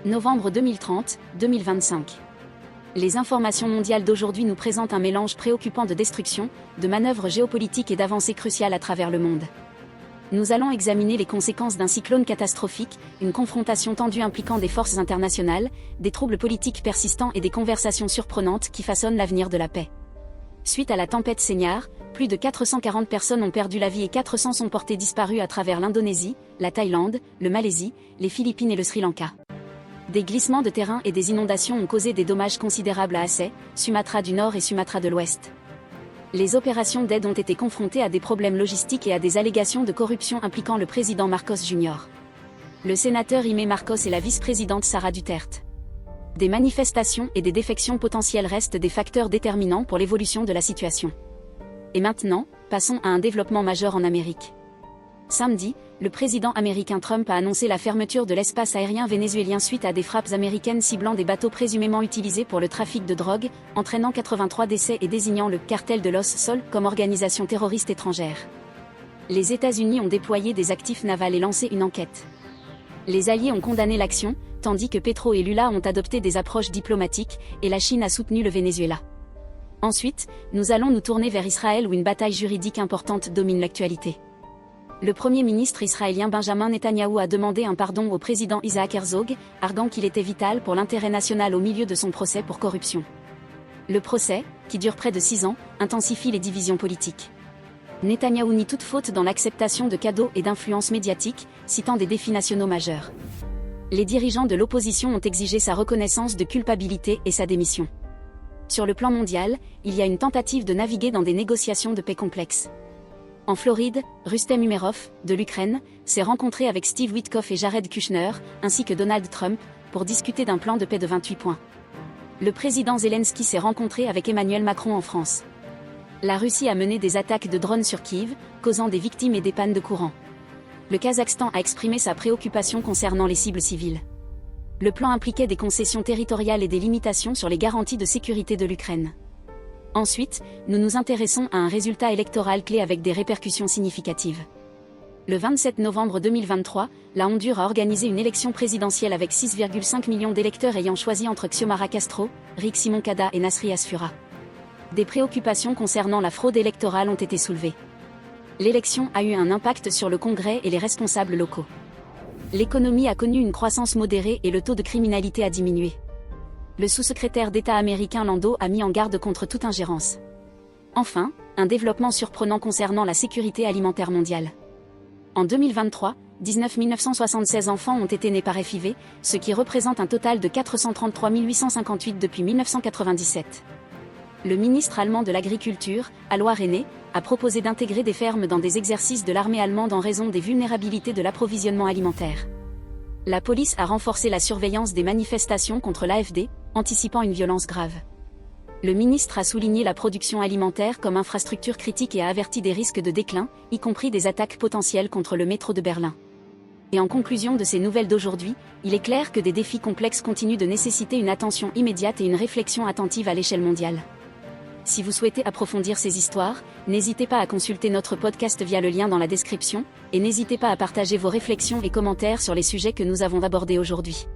Novembre 2030-2025. Les informations mondiales d'aujourd'hui nous présentent un mélange préoccupant de destruction, de manœuvres géopolitiques et d'avancées cruciales à travers le monde. Nous allons examiner les conséquences d'un cyclone catastrophique, une confrontation tendue impliquant des forces internationales, des troubles politiques persistants et des conversations surprenantes qui façonnent l'avenir de la paix. Suite à la tempête Senyar, plus de 440 personnes ont perdu la vie et 400 sont portées disparues à travers l'Indonésie, la Thaïlande, le Malaisie, les Philippines et le Sri Lanka. Des glissements de terrain et des inondations ont causé des dommages considérables à Aceh, Sumatra du Nord et Sumatra de l'Ouest. Les opérations d'aide ont été confrontées à des problèmes logistiques et à des allégations de corruption impliquant le président Marcos Jr., le sénateur Imé Marcos et la vice-présidente Sara Duterte. Des manifestations et des défections potentielles restent des facteurs déterminants pour l'évolution de la situation. Et maintenant, passons à un développement majeur en Amérique. Samedi, le président américain Trump a annoncé la fermeture de l'espace aérien vénézuélien suite à des frappes américaines ciblant des bateaux présumément utilisés pour le trafic de drogue, entraînant 83 décès et désignant le cartel de Los Sol comme organisation terroriste étrangère. Les États-Unis ont déployé des actifs navals et lancé une enquête. Les Alliés ont condamné l'action, tandis que Petro et Lula ont adopté des approches diplomatiques, et la Chine a soutenu le Venezuela. Ensuite, nous allons nous tourner vers Israël où une bataille juridique importante domine l'actualité. Le Premier ministre israélien Benjamin Netanyahou a demandé un pardon au président Isaac Herzog, arguant qu'il était vital pour l'intérêt national au milieu de son procès pour corruption. Le procès, qui dure près de 6 ans, intensifie les divisions politiques. Netanyahou nie toute faute dans l'acceptation de cadeaux et d'influences médiatiques, citant des défis nationaux majeurs. Les dirigeants de l'opposition ont exigé sa reconnaissance de culpabilité et sa démission. Sur le plan mondial, il y a une tentative de naviguer dans des négociations de paix complexes. En Floride, Rustem Umerov, de l'Ukraine, s'est rencontré avec Steve Witkoff et Jared Kushner, ainsi que Donald Trump, pour discuter d'un plan de paix de 28 points. Le président Zelensky s'est rencontré avec Emmanuel Macron en France. La Russie a mené des attaques de drones sur Kiev, causant des victimes et des pannes de courant. Le Kazakhstan a exprimé sa préoccupation concernant les cibles civiles. Le plan impliquait des concessions territoriales et des limitations sur les garanties de sécurité de l'Ukraine. Ensuite, nous nous intéressons à un résultat électoral clé avec des répercussions significatives. Le 27 novembre 2023, la Honduras a organisé une élection présidentielle avec 6,5 millions d'électeurs ayant choisi entre Xiomara Castro, Rick Simoncada et Nasri Asfura. Des préoccupations concernant la fraude électorale ont été soulevées. L'élection a eu un impact sur le Congrès et les responsables locaux. L'économie a connu une croissance modérée et le taux de criminalité a diminué. Le sous-secrétaire d'État américain Lando a mis en garde contre toute ingérence. Enfin, un développement surprenant concernant la sécurité alimentaire mondiale. En 2023, 19 976 enfants ont été nés par FIV, ce qui représente un total de 433 858 depuis 1997. Le ministre allemand de l'Agriculture, Alois René, a proposé d'intégrer des fermes dans des exercices de l'armée allemande en raison des vulnérabilités de l'approvisionnement alimentaire. La police a renforcé la surveillance des manifestations contre l'AfD, anticipant une violence grave. Le ministre a souligné la production alimentaire comme infrastructure critique et a averti des risques de déclin, y compris des attaques potentielles contre le métro de Berlin. Et en conclusion de ces nouvelles d'aujourd'hui, il est clair que des défis complexes continuent de nécessiter une attention immédiate et une réflexion attentive à l'échelle mondiale. Si vous souhaitez approfondir ces histoires, n'hésitez pas à consulter notre podcast via le lien dans la description, et n'hésitez pas à partager vos réflexions et commentaires sur les sujets que nous avons abordés aujourd'hui.